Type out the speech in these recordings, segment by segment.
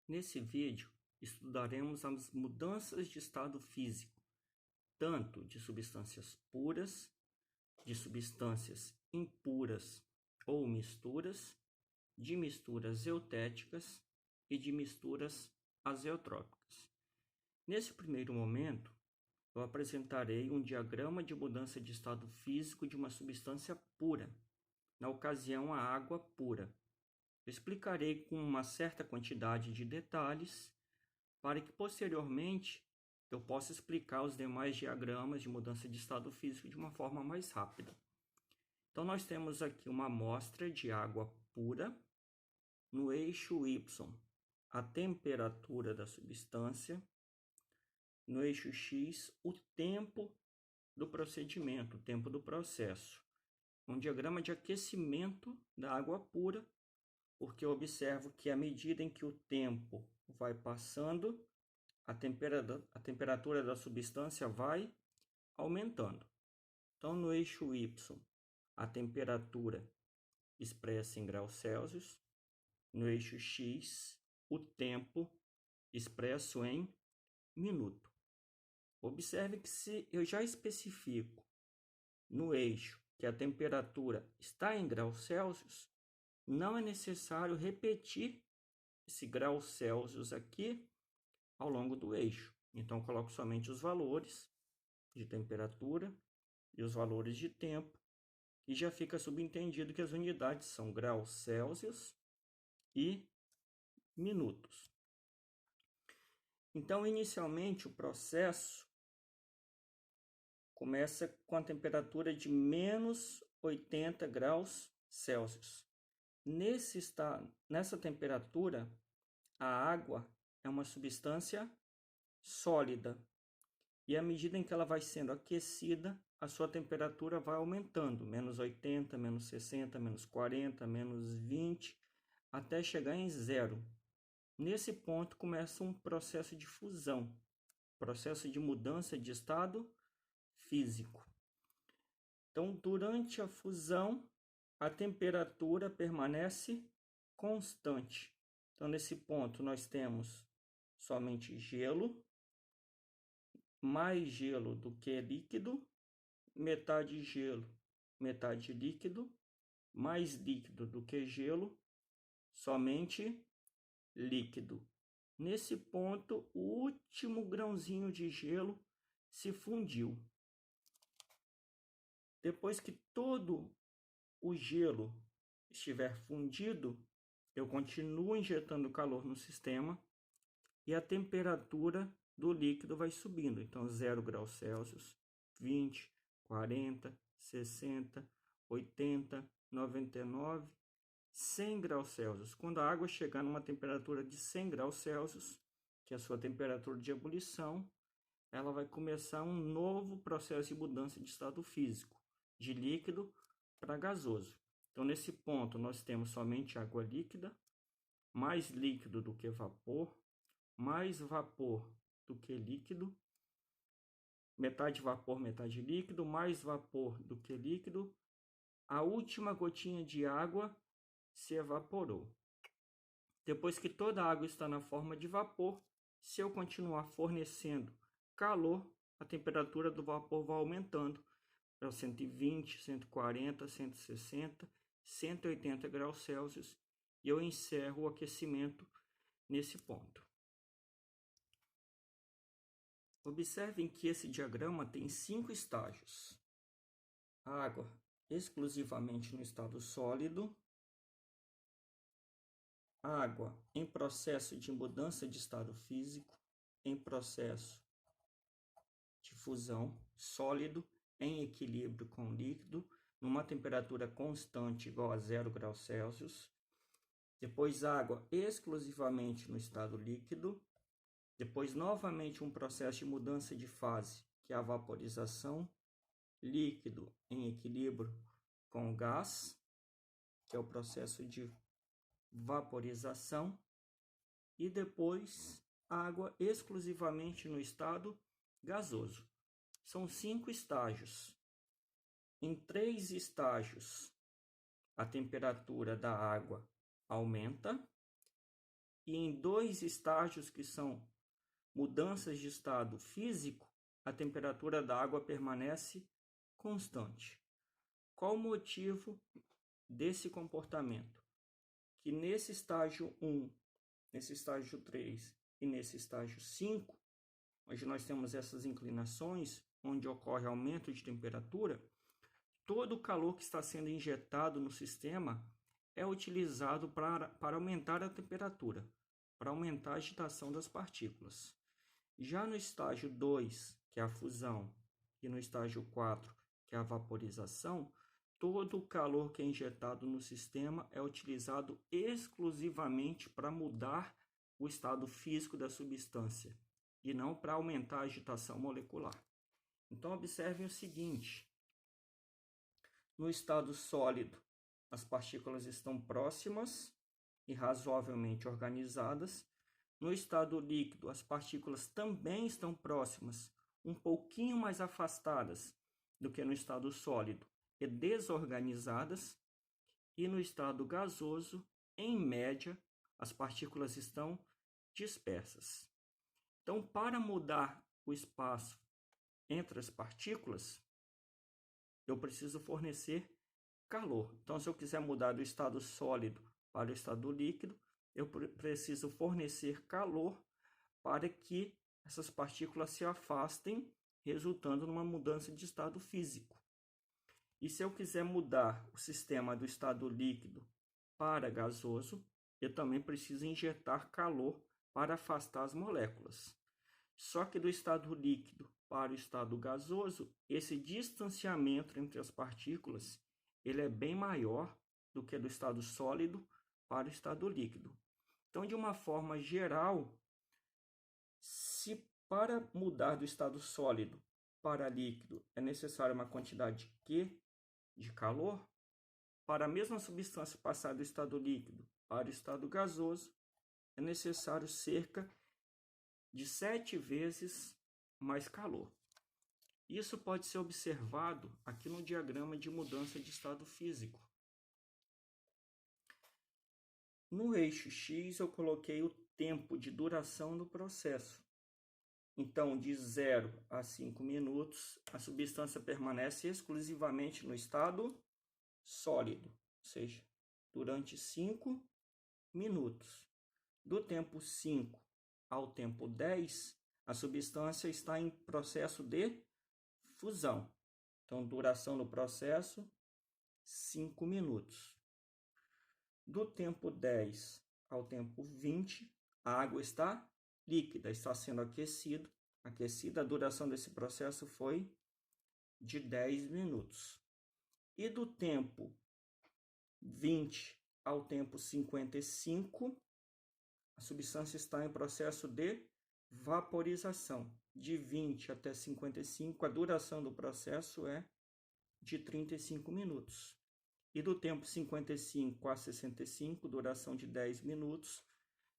Nesse vídeo, estudaremos as mudanças de estado físico, tanto de substâncias puras, de substâncias impuras ou misturas, de misturas eutéticas e de misturas azeotrópicas. Nesse primeiro momento, eu apresentarei um diagrama de mudança de estado físico de uma substância pura, na ocasião a água pura. Eu explicarei com uma certa quantidade de detalhes para que posteriormente eu possa explicar os demais diagramas de mudança de estado físico de uma forma mais rápida. Então nós temos aqui uma amostra de água pura. No eixo Y, a temperatura da substância. No eixo X, o tempo do procedimento, o tempo do processo. Um diagrama de aquecimento da água pura, porque eu observo que à medida em que o tempo vai passando, a temperatura da substância vai aumentando. Então, no eixo Y, a temperatura expressa em graus Celsius. No eixo X, o tempo expresso em minuto. Observe que se eu já especifico no eixo que a temperatura está em graus Celsius, não é necessário repetir esse grau Celsius aqui ao longo do eixo. Então, coloco somente os valores de temperatura e os valores de tempo, e já fica subentendido que as unidades são graus Celsius e minutos. Então, inicialmente, o processo começa com a temperatura de menos 80 graus Celsius. Nessa temperatura, a água é uma substância sólida. E à medida em que ela vai sendo aquecida, a sua temperatura vai aumentando. Menos 80, menos 60, menos 40, menos 20, até chegar em zero. Nesse ponto começa um processo de fusão, processo de mudança de estado físico. Então, durante a fusão, a temperatura permanece constante. Então, nesse ponto, nós temos somente gelo, mais gelo do que líquido, metade gelo, metade líquido, mais líquido do que gelo, somente líquido. Nesse ponto, o último grãozinho de gelo se fundiu. Depois que todo o gelo estiver fundido, eu continuo injetando calor no sistema e a temperatura do líquido vai subindo. Então, 0 graus Celsius, 20, 40, 60, 80, 99, 100 graus Celsius. Quando a água chegar numa temperatura de 100 graus Celsius, que é a sua temperatura de ebulição, ela vai começar um novo processo de mudança de estado físico, de líquido para gasoso. Então, nesse ponto, nós temos somente água líquida, mais líquido do que vapor, mais vapor do que líquido, metade vapor, metade líquido, mais vapor do que líquido. A última gotinha de água se evaporou. Depois que toda a água está na forma de vapor, se eu continuar fornecendo calor, a temperatura do vapor vai aumentando para 120, 140, 160, 180 graus Celsius, e eu encerro o aquecimento nesse ponto. Observem que esse diagrama tem 5 estágios. Água exclusivamente no estado sólido, água em processo de mudança de estado físico, em processo de fusão, sólido em equilíbrio com líquido, numa temperatura constante igual a 0 graus Celsius. Depois água exclusivamente no estado líquido. Depois novamente um processo de mudança de fase, que é a vaporização, líquido em equilíbrio com gás, que é o processo de vaporização, e depois água exclusivamente no estado gasoso. São 5 estágios. Em 3 estágios, a temperatura da água aumenta, e em 2 estágios que são mudanças de estado físico, a temperatura da água permanece constante. Qual o motivo desse comportamento? Que nesse estágio 1, nesse estágio 3 e nesse estágio 5, onde nós temos essas inclinações, onde ocorre aumento de temperatura, todo o calor que está sendo injetado no sistema é utilizado para aumentar a temperatura, para aumentar a agitação das partículas. Já no estágio 2, que é a fusão, e no estágio 4, que é a vaporização, todo o calor que é injetado no sistema é utilizado exclusivamente para mudar o estado físico da substância e não para aumentar a agitação molecular. Então, observem o seguinte: no estado sólido, as partículas estão próximas e razoavelmente organizadas. No estado líquido, as partículas também estão próximas, um pouquinho mais afastadas do que no estado sólido e desorganizadas. E no estado gasoso, em média, as partículas estão dispersas. Então, para mudar o espaço entre as partículas, eu preciso fornecer calor. Então, se eu quiser mudar do estado sólido para o estado líquido, eu preciso fornecer calor para que essas partículas se afastem, resultando numa mudança de estado físico. E se eu quiser mudar o sistema do estado líquido para gasoso, eu também preciso injetar calor para afastar as moléculas. Só que do estado líquido para o estado gasoso, esse distanciamento entre as partículas ele é bem maior do que do estado sólido para o estado líquido. Então, de uma forma geral, se para mudar do estado sólido para líquido é necessária uma quantidade Q de calor, para a mesma substância passar do estado líquido para o estado gasoso, é necessário cerca de 7 vezes mais calor. Isso pode ser observado aqui no diagrama de mudança de estado físico. No eixo X, eu coloquei o tempo de duração do processo. Então, de 0 a 5 minutos, a substância permanece exclusivamente no estado sólido, ou seja, durante 5 minutos. Do tempo 5 ao tempo 10, a substância está em processo de fusão. Então, duração do processo, 5 minutos. Do tempo 10 ao tempo 20, a água está líquida, está sendo aquecida. A duração desse processo foi de 10 minutos. E do tempo 20 ao tempo 55, a substância está em processo de vaporização. De 20 até 55, a duração do processo é de 35 minutos. E do tempo 55 a 65, duração de 10 minutos,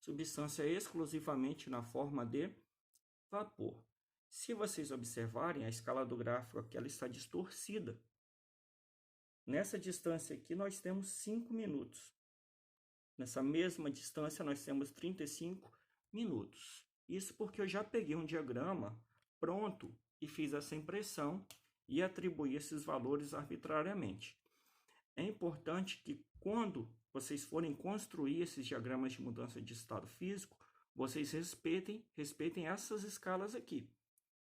substância exclusivamente na forma de vapor. Se vocês observarem, a escala do gráfico aqui ela está distorcida. Nessa distância aqui nós temos 5 minutos. Nessa mesma distância nós temos 35 minutos. Isso porque eu já peguei um diagrama pronto e fiz essa impressão e atribuí esses valores arbitrariamente. É importante que quando vocês forem construir esses diagramas de mudança de estado físico, vocês respeitem essas escalas aqui.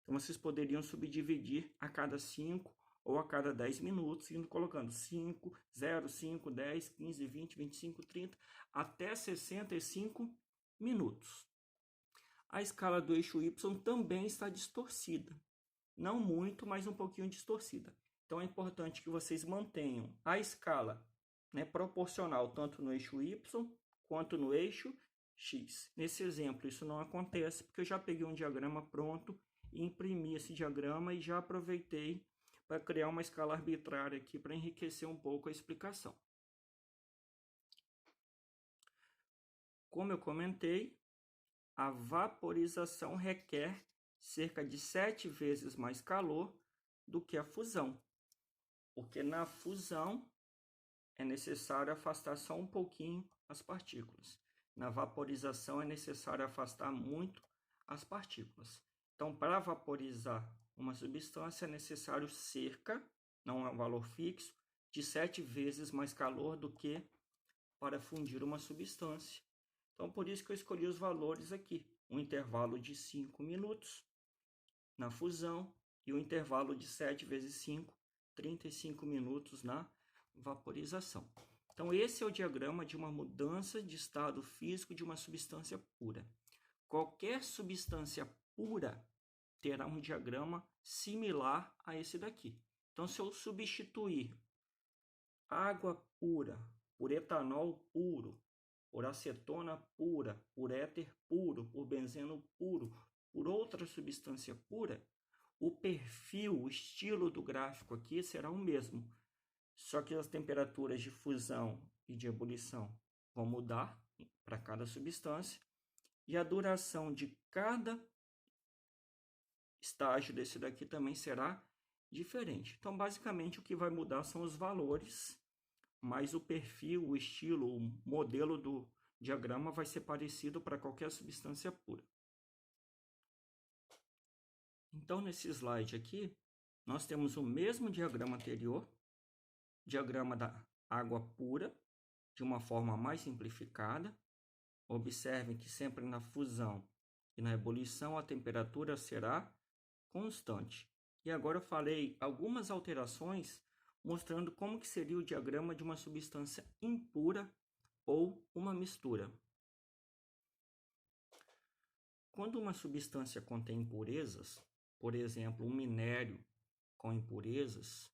Então, vocês poderiam subdividir a cada 5 ou a cada 10 minutos, indo colocando 5, 0, 5, 10, 15, 20, 25, 30, até 65 minutos. A escala do eixo Y também está distorcida. Não muito, mas um pouquinho distorcida. Então, é importante que vocês mantenham a escala proporcional tanto no eixo Y quanto no eixo X. Nesse exemplo, isso não acontece porque eu já peguei um diagrama pronto e imprimi esse diagrama e já aproveitei para criar uma escala arbitrária aqui para enriquecer um pouco a explicação. Como eu comentei, a vaporização requer cerca de 7 vezes mais calor do que a fusão, porque na fusão é necessário afastar só um pouquinho as partículas. Na vaporização é necessário afastar muito as partículas. Então, para vaporizar uma substância é necessário cerca, não é um valor fixo, de 7 vezes mais calor do que para fundir uma substância. Então, por isso que eu escolhi os valores aqui. Um intervalo de 5 minutos na fusão e um intervalo de 7 vezes 5, 35 minutos na vaporização. Então, esse é o diagrama de uma mudança de estado físico de uma substância pura. Qualquer substância pura terá um diagrama similar a esse daqui. Então, se eu substituir água pura por etanol puro, por acetona pura, por éter puro, por benzeno puro, por outra substância pura, o perfil, o estilo do gráfico aqui será o mesmo. Só que as temperaturas de fusão e de ebulição vão mudar para cada substância e a duração de cada estágio desse daqui também será diferente. Então, basicamente, o que vai mudar são os valores, mas o perfil, o estilo, o modelo do diagrama vai ser parecido para qualquer substância pura. Então, nesse slide aqui, nós temos o mesmo diagrama anterior, diagrama da água pura, de uma forma mais simplificada. Observem que sempre na fusão e na ebulição a temperatura será constante. E agora eu falei algumas alterações mostrando como que seria o diagrama de uma substância impura ou uma mistura. Quando uma substância contém impurezas, por exemplo, um minério com impurezas,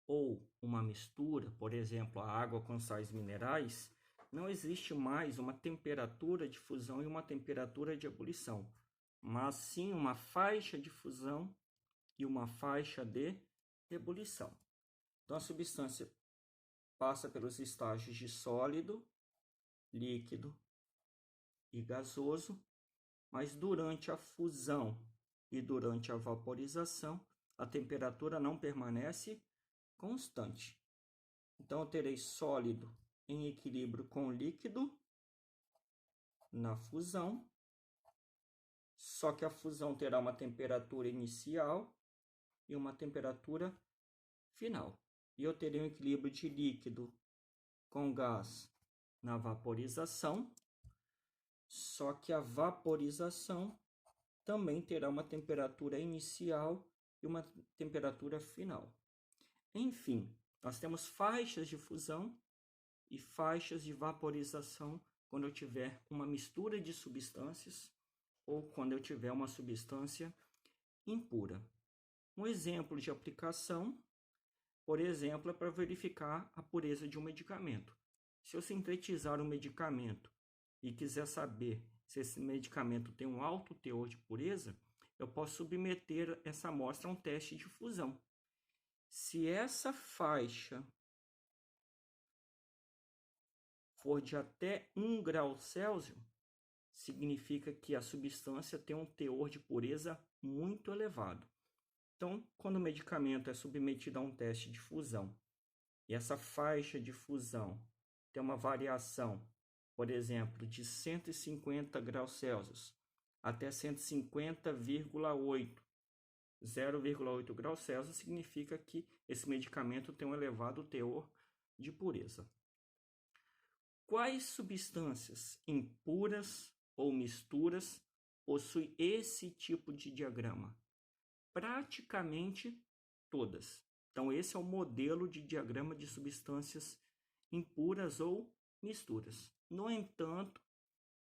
ou uma mistura, por exemplo, a água com sais minerais, não existe mais uma temperatura de fusão e uma temperatura de ebulição, mas sim uma faixa de fusão e uma faixa de ebulição. Então, a substância passa pelos estágios de sólido, líquido e gasoso, mas durante a fusão e durante a vaporização, a temperatura não permanece constante. Então, eu terei sólido em equilíbrio com líquido na fusão, só que a fusão terá uma temperatura inicial e uma temperatura final. E eu terei um equilíbrio de líquido com gás na vaporização, só que a vaporização também terá uma temperatura inicial e uma temperatura final. Enfim, nós temos faixas de fusão e faixas de vaporização quando eu tiver uma mistura de substâncias ou quando eu tiver uma substância impura. Um exemplo de aplicação, por exemplo, é para verificar a pureza de um medicamento. Se eu sintetizar um medicamento e quiser saber se esse medicamento tem um alto teor de pureza, eu posso submeter essa amostra a um teste de fusão. Se essa faixa for de até 1 grau Celsius, significa que a substância tem um teor de pureza muito elevado. Então, quando o medicamento é submetido a um teste de fusão e essa faixa de fusão tem uma variação, por exemplo, de 150 graus Celsius até 150,8, 0,8 graus Celsius, significa que esse medicamento tem um elevado teor de pureza. Quais substâncias impuras ou misturas possuem esse tipo de diagrama? Praticamente todas. Então, esse é o modelo de diagrama de substâncias impuras ou misturas. No entanto,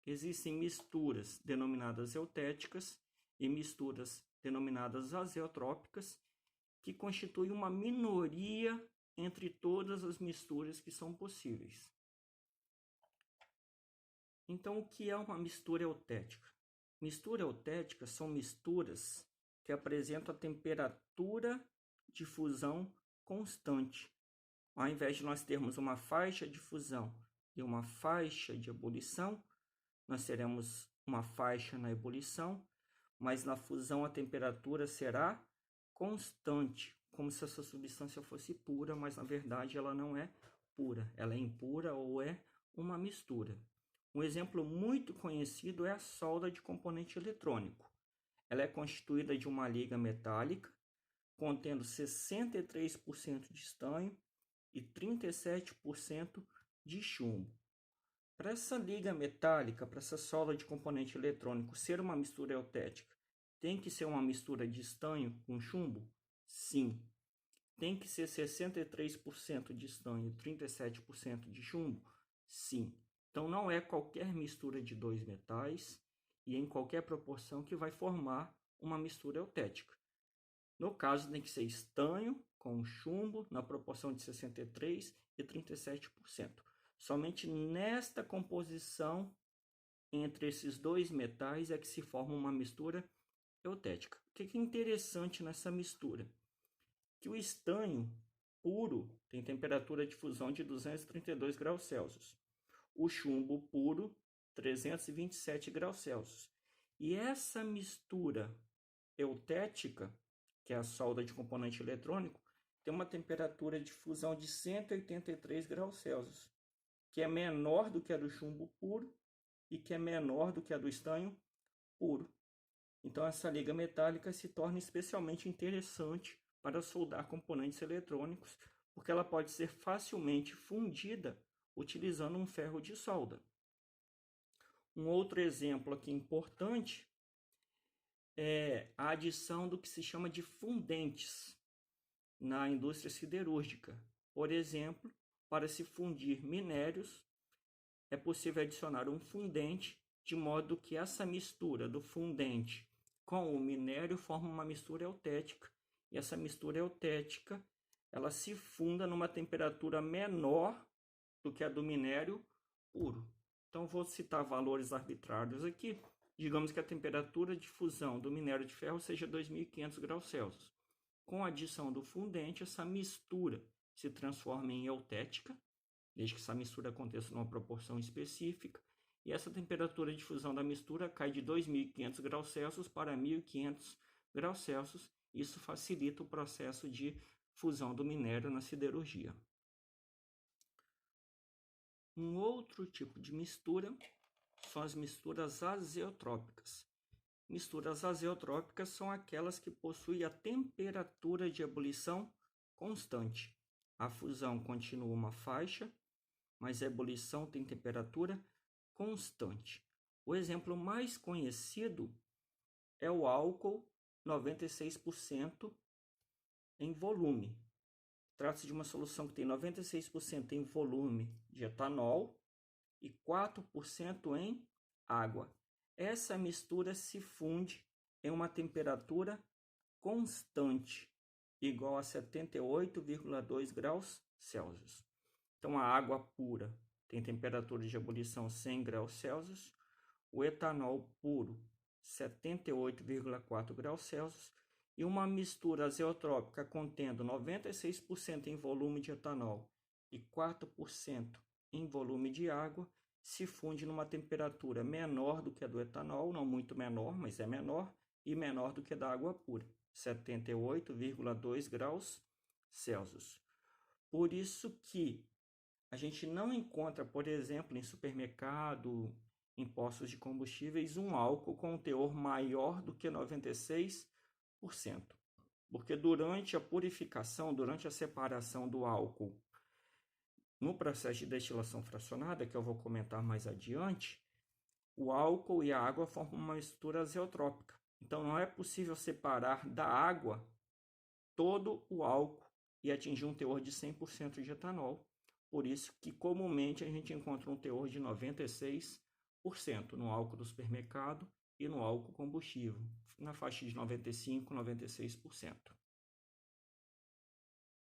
existem misturas denominadas eutéticas e misturas denominadas azeotrópicas, que constituem uma minoria entre todas as misturas que são possíveis. Então, o que é uma mistura eutética? Mistura eutética são misturas que apresentam a temperatura de fusão constante. Ao invés de nós termos uma faixa de fusão e uma faixa de ebulição, nós teremos uma faixa na ebulição, mas na fusão a temperatura será constante, como se essa substância fosse pura, mas na verdade ela não é pura, ela é impura ou é uma mistura. Um exemplo muito conhecido é a solda de componente eletrônico. Ela é constituída de uma liga metálica contendo 63% de estanho e 37% de chumbo. Para essa liga metálica, para essa solda de componente eletrônico ser uma mistura eutética, tem que ser uma mistura de estanho com chumbo? Sim. Tem que ser 63% de estanho e 37% de chumbo? Sim. Então não é qualquer mistura de dois metais e em qualquer proporção que vai formar uma mistura eutética. No caso, tem que ser estanho com chumbo na proporção de 63% e 37%. Somente nesta composição entre esses dois metais é que se forma uma mistura eutética. O que é interessante nessa mistura? Que o estanho puro tem temperatura de fusão de 232 graus Celsius. O chumbo puro, 327 graus Celsius. E essa mistura eutética, que é a solda de componente eletrônico, tem uma temperatura de fusão de 183 graus Celsius, que é menor do que a do chumbo puro e que é menor do que a do estanho puro. Então essa liga metálica se torna especialmente interessante para soldar componentes eletrônicos, porque ela pode ser facilmente fundida utilizando um ferro de solda. Um outro exemplo aqui importante é a adição do que se chama de fundentes na indústria siderúrgica. Por exemplo, para se fundir minérios, é possível adicionar um fundente, de modo que essa mistura do fundente com o minério forma uma mistura eutética. E essa mistura eutética, ela se funda numa temperatura menor do que a do minério puro. Então, vou citar valores arbitrários aqui. Digamos que a temperatura de fusão do minério de ferro seja 2.500 graus Celsius. Com a adição do fundente, essa mistura se transforma em eutética, desde que essa mistura aconteça numa proporção específica, e essa temperatura de fusão da mistura cai de 2.500 graus Celsius para 1.500 graus Celsius. Isso facilita o processo de fusão do minério na siderurgia. Um outro tipo de mistura são as misturas azeotrópicas. Misturas azeotrópicas são aquelas que possuem a temperatura de ebulição constante. A fusão continua uma faixa, mas a ebulição tem temperatura constante. O exemplo mais conhecido é o álcool 96% em volume. Trata-se de uma solução que tem 96% em volume de etanol e 4% em água. Essa mistura se funde em uma temperatura constante, igual a 78,2 graus Celsius. Então, a água pura tem temperatura de ebulição 100 graus Celsius, o etanol puro 78,4 graus Celsius e uma mistura azeotrópica contendo 96% em volume de etanol e 4% em volume de água se funde numa temperatura menor do que a do etanol, não muito menor, mas é menor, e menor do que a da água pura, 78,2 graus Celsius. Por isso que a gente não encontra, por exemplo, em supermercado, em postos de combustíveis, um álcool com um teor maior do que 96%. Porque durante a purificação, durante a separação do álcool, no processo de destilação fracionada, que eu vou comentar mais adiante, o álcool e a água formam uma mistura azeotrópica. Então, não é possível separar da água todo o álcool e atingir um teor de 100% de etanol. Por isso que, comumente, a gente encontra um teor de 96% no álcool do supermercado e no álcool combustível, na faixa de 95%, 96%.